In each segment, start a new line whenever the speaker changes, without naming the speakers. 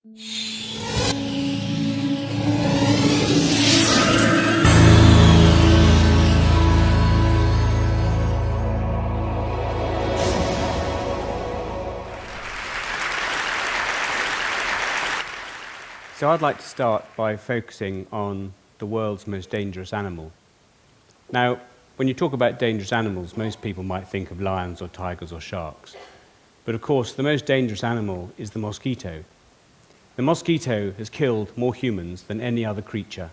So I'd like to start by focusing on the world's most dangerous animal. Now, when you talk about dangerous animals, most people might think of lions or tigers or sharks. But of course, the most dangerous animal is the mosquito. The mosquito has killed more humans than any other creature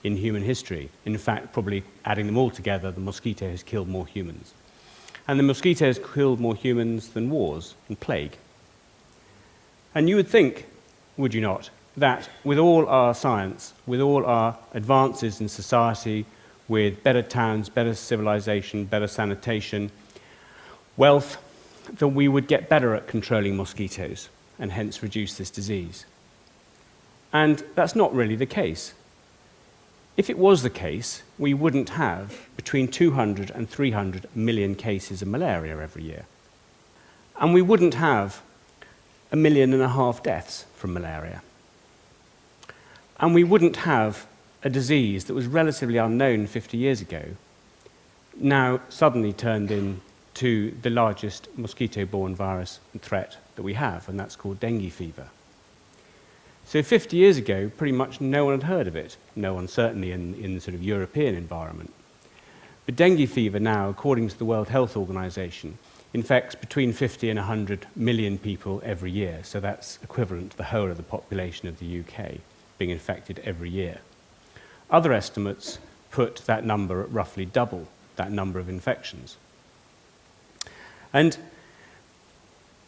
in human history. In fact, probably adding them all together, the mosquito has killed more humans. And the mosquito has killed more humans than wars and plague. And you would think, would you not, that with all our science, with all our advances in society, with better towns, better civilization, better sanitation, wealth, that we would get better at controlling mosquitoes and hence reduce this disease. And that's not really the case. If it was the case, we wouldn't have between 200 and 300 million cases of malaria every year. And we wouldn't have 1.5 million deaths from malaria. And we wouldn't have a disease that was relatively unknown 50 years ago, now suddenly turned into the largest mosquito-borne virus and threat that we have, and that's called dengue fever. So 50 years ago, pretty much no one had heard of it, no one certainly in the sort of European environment. But dengue fever now, according to the World Health Organization, infects between 50 and 100 million people every year, so that's equivalent to the whole of the population of the UK being infected every year. Other estimates put that number at roughly double that number of infections. And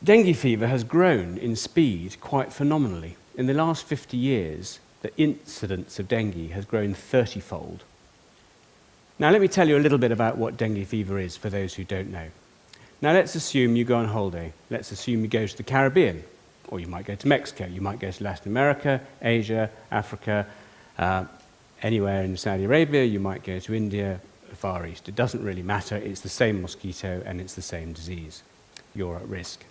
dengue fever has grown in speed quite phenomenally. In the last 50 years, the incidence of dengue has grown 30-fold. Now, let me tell you a little bit about what dengue fever is for those who don't know. Now, let's assume you go on holiday. Let's assume you go to the Caribbean, or you might go to Mexico, you might go to Latin America, Asia, Africa, anywhere in Saudi Arabia, you might go to India, the Far East. It doesn't really matter, it's the same mosquito and it's the same disease. You're at risk.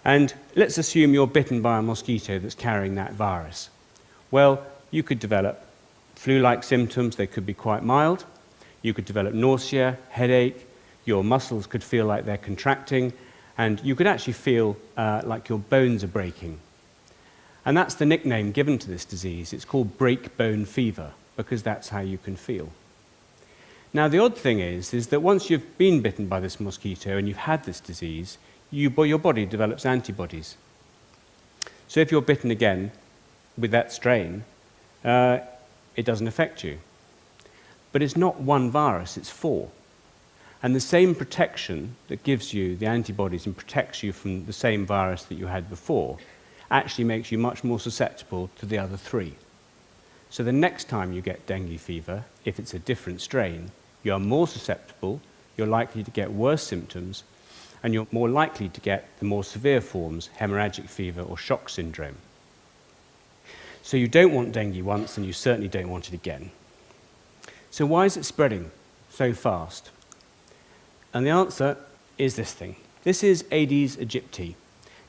And let's assume you're bitten by a mosquito that's carrying that virus. Well, you could develop flu-like symptoms, they could be quite mild. You could develop nausea, headache, your muscles could feel like they're contracting, and you could actually feel like your bones are breaking. And that's the nickname given to this disease. It's called break bone fever, because that's how you can feel. Now, the odd thing is that once you've been bitten by this mosquito and you've had this disease, your body develops antibodies. So if you're bitten again with that strain, it doesn't affect you. But it's not one virus, it's 4. And the same protection that gives you the antibodies and protects you from the same virus that you had before actually makes you much more susceptible to the other 3. So the next time you get dengue fever, if it's a different strain, you're more susceptible, you're likely to get worse symptoms, and you're more likely to get the more severe forms, hemorrhagic fever or shock syndrome. So you don't want dengue once, and you certainly don't want it again. So why is it spreading so fast? And the answer is this thing. This is Aedes aegypti.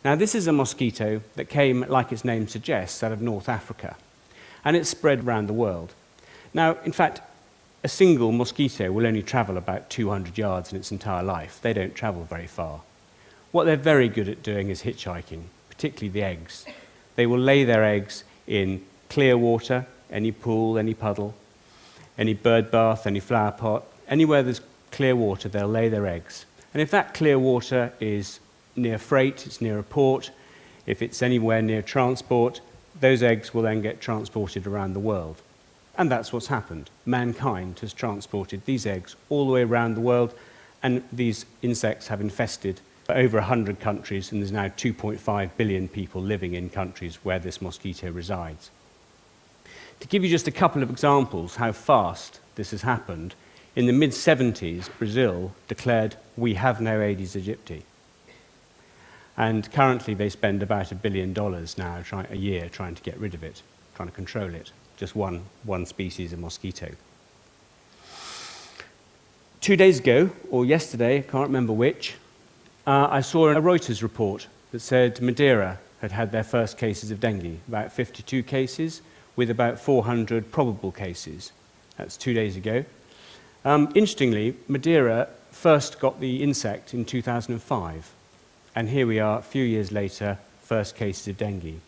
Now, this is a mosquito that came, like its name suggests, out of North Africa. And it's spread around the world. Now, in fact, a single mosquito will only travel about 200 yards in its entire life. They don't travel very far. What they're very good at doing is hitchhiking, particularly the eggs. They will lay their eggs in clear water, any pool, any puddle, any bird bath, any flower pot, anywhere there's clear water, they'll lay their eggs. And if that clear water is near freight, it's near a port, if it's anywhere near transport, those eggs will then get transported around the world. And that's what's happened. Mankind has transported these eggs all the way around the world, and these insects have infested over 100 countries, and there's now 2.5 billion people living in countries where this mosquito resides. To give you just a couple of examples how fast this has happened, in the mid-70s, Brazil declared, "We have no Aedes aegypti." And currently they spend about $1 billion now a year trying to get rid of it, trying to control it, just one species of mosquito. 2 days ago, or yesterday, I can't remember which, I saw a Reuters report that said Madeira had their first cases of dengue, about 52 cases with about 400 probable cases. That's 2 days ago. Interestingly, Madeira first got the insect in 2005, and here we are a few years later, first cases of dengue.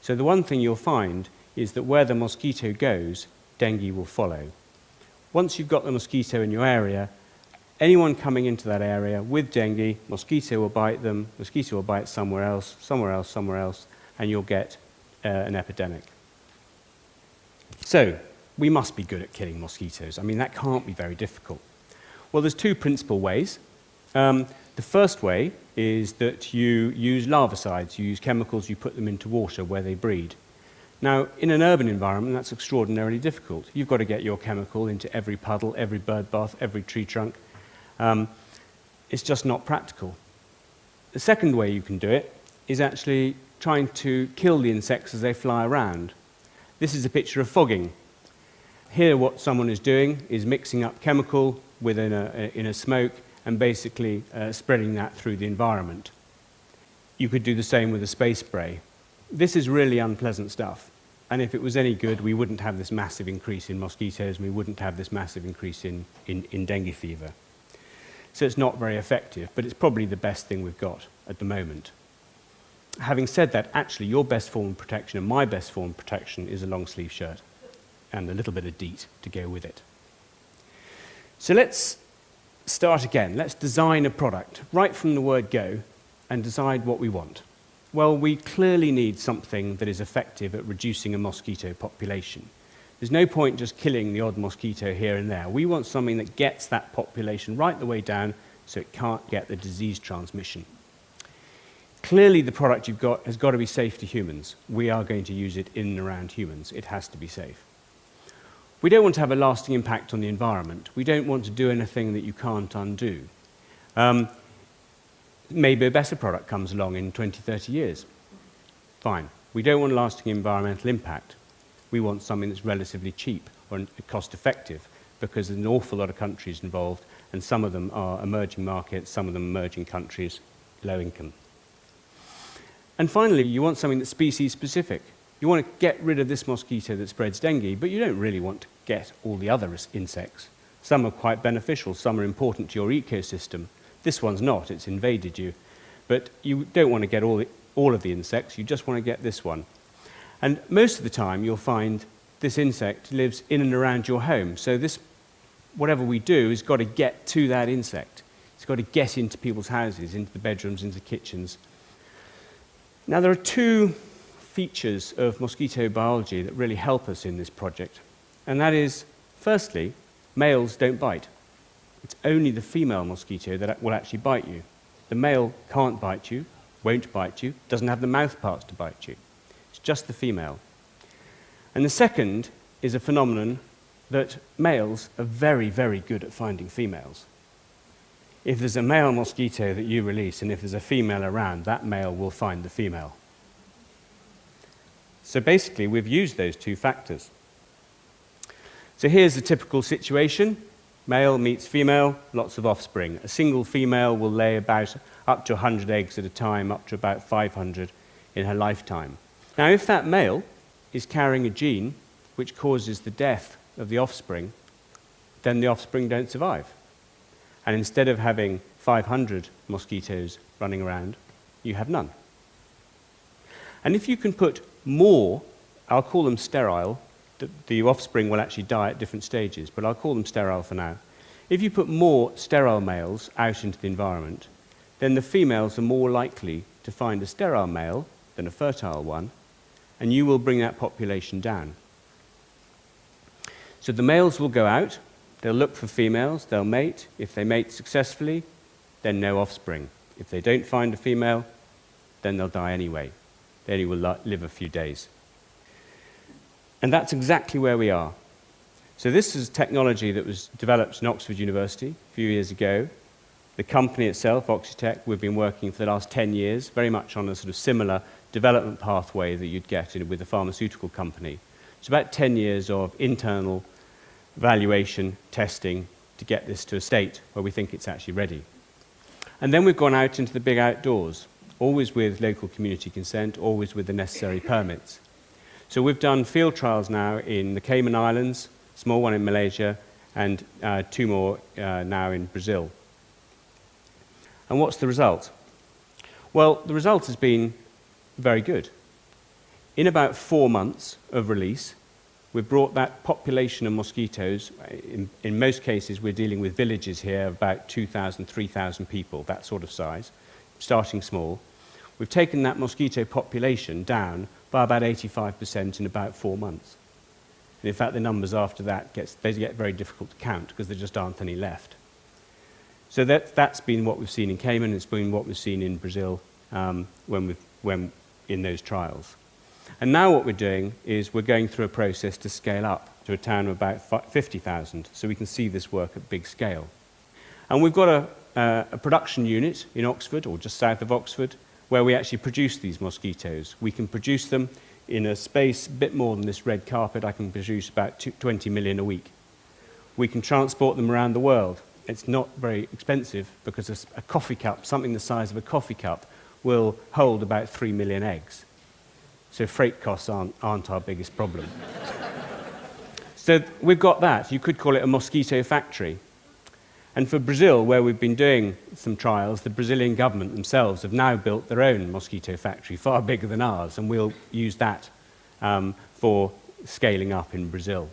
So the one thing you'll find is that where the mosquito goes, dengue will follow. Once you've got the mosquito in your area, anyone coming into that area with dengue, mosquito will bite them, mosquito will bite somewhere else, somewhere else, somewhere else, and you'll get an epidemic. So, we must be good at killing mosquitoes. I mean, that can't be very difficult. Well, there's two principal ways. The first way is that you use larvicides. You use chemicals, you put them into water where they breed. Now, in an urban environment, that's extraordinarily difficult. You've got to get your chemical into every puddle, every bird bath, every tree trunk. It's just not practical. The second way you can do it is actually trying to kill the insects as they fly around. This is a picture of fogging. Here what someone is doing is mixing up chemical in a smoke and basically spreading that through the environment. You could do the same with a spray spray. This is really unpleasant stuff. And if it was any good, we wouldn't have this massive increase in mosquitoes, and we wouldn't have this massive increase in dengue fever. So it's not very effective, but it's probably the best thing we've got at the moment. Having said that, actually, your best form of protection and my best form of protection is a long-sleeve shirt and a little bit of DEET to go with it. So let's start again. Let's design a product right from the word go and decide what we want. Well, we clearly need something that is effective at reducing a mosquito population. There's no point just killing the odd mosquito here and there. We want something that gets that population right the way down so it can't get the disease transmission. Clearly, the product you've got has got to be safe to humans. We are going to use it in and around humans. It has to be safe. We don't want to have a lasting impact on the environment. We don't want to do anything that you can't undo. Maybe a better product comes along in 20, 30 years. Fine. We don't want lasting environmental impact. We want something that's relatively cheap or cost-effective because there's an awful lot of countries involved, and some of them are emerging markets, some of them emerging countries, low income. And finally, you want something that's species-specific. You want to get rid of this mosquito that spreads dengue, but you don't really want to get all the other insects. Some are quite beneficial, some are important to your ecosystem. This one's not, it's invaded you. But you don't want to get all of the insects, you just want to get this one. And most of the time, you'll find this insect lives in and around your home. So this, whatever we do, has got to get to that insect. It's got to get into people's houses, into the bedrooms, into the kitchens. Now, there are two features of mosquito biology that really help us in this project. And that is, firstly, males don't bite. It's only the female mosquito that will actually bite you. The male can't bite you, won't bite you, doesn't have the mouth parts to bite you. It's just the female. And the second is a phenomenon that males are very, very good at finding females. If there's a male mosquito that you release and if there's a female around, that male will find the female. So basically, we've used those two factors. So here's a typical situation. Male meets female, lots of offspring. A single female will lay about up to 100 eggs at a time, up to about 500 in her lifetime. Now, if that male is carrying a gene which causes the death of the offspring, then the offspring don't survive. And instead of having 500 mosquitoes running around, you have none. And if you can put more, I'll call them sterile, the offspring will actually die at different stages, but I'll call them sterile for now. If you put more sterile males out into the environment, then the females are more likely to find a sterile male than a fertile one, and you will bring that population down. So the males will go out, they'll look for females, they'll mate. If they mate successfully, then no offspring. If they don't find a female, then they'll die anyway. They only will live a few days. And that's exactly where we are. So this is technology that was developed in Oxford University a few years ago. The company itself, Oxitec, we've been working for the last 10 years, very much on a sort of similar development pathway that you'd get with a pharmaceutical company. It's about 10 years of internal evaluation, testing, to get this to a state where we think it's actually ready. And then we've gone out into the big outdoors. always with local community consent, always with the necessary permits. So we've done field trials now in the Cayman Islands, small one in Malaysia, and 2 more now in Brazil. And what's the result? Well, the result has been very good. In about 4 months of release, we've brought that population of mosquitoes, in most cases we're dealing with villages here, about 2,000, 3,000 people, that sort of size, starting small. We've taken that mosquito population down by about 85% in about 4 months. And in fact, the numbers after that get very difficult to count because there just aren't any left. So that's been what we've seen in Cayman, it's been what we've seen in Brazil when in those trials. And now what we're doing is we're going through a process to scale up to a town of about 50,000, so we can see this work at big scale. And we've got a production unit in Oxford, or just south of Oxford, where we actually produce these mosquitoes. We can produce them in a space a bit more than this red carpet. I can produce about 20 million a week. We can transport them around the world. It's not very expensive because a coffee cup, something the size of a coffee cup, will hold about 3 million eggs. So freight costs aren't our biggest problem. So we've got that. You could call it a mosquito factory. And for Brazil, where we've been doing some trials, the Brazilian government themselves have now built their own mosquito factory, far bigger than ours, and we'll use that for scaling up in Brazil.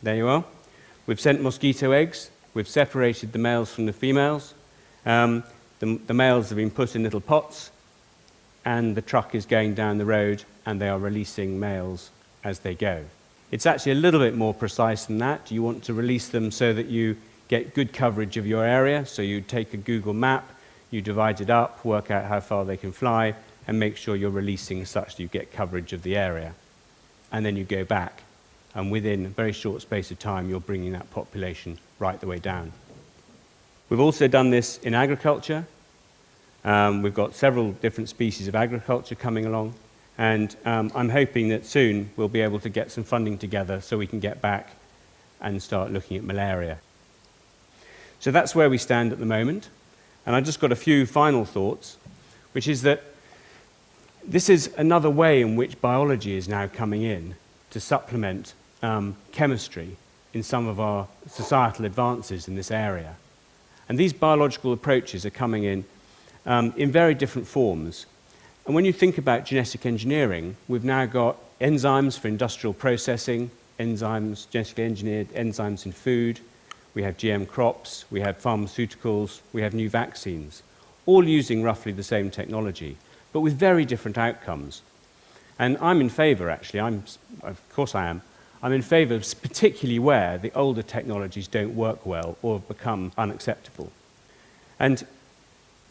There you are. We've sent mosquito eggs. We've separated the males from the females. The males have been put in little pots, and the truck is going down the road, and they are releasing males as they go. It's actually a little bit more precise than that. You want to release them so that you get good coverage of your area. So you take a Google map, you divide it up, work out how far they can fly, and make sure you're releasing such that you get coverage of the area. And then you go back, and within a very short space of time, you're bringing that population right the way down. We've also done this in agriculture. We've got several different species of agriculture coming along, and I'm hoping that soon we'll be able to get some funding together so we can get back and start looking at malaria. So that's where we stand at the moment, and I've just got a few final thoughts, which is that this is another way in which biology is now coming in to supplement chemistry in some of our societal advances in this area. And these biological approaches are coming in very different forms. And when you think about genetic engineering, we've now got enzymes for industrial processing, enzymes, genetically engineered enzymes in food, we have GM crops, we have pharmaceuticals, we have new vaccines, all using roughly the same technology, but with very different outcomes. And I'm in favour, actually, of course I am, I'm in favour of particularly where the older technologies don't work well or become unacceptable. And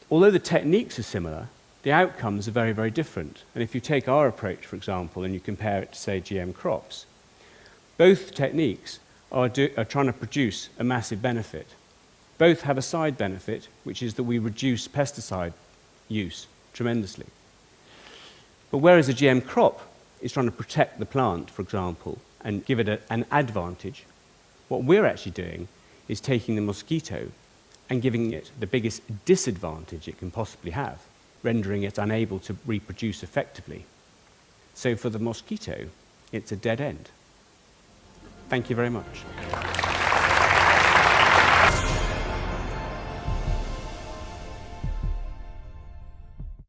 although the techniques are similar, the outcomes are very, very different. And if you take our approach, for example, and you compare it to, say, GM crops, both techniques are trying to produce a massive benefit. Both have a side benefit, which is that we reduce pesticide use tremendously. But whereas a GM crop is trying to protect the plant, for example, and give it an advantage, what we're actually doing is taking the mosquito and giving it the biggest disadvantage it can possibly have, rendering it unable to reproduce effectively. So for the mosquito, it's a dead end. Thank you very much.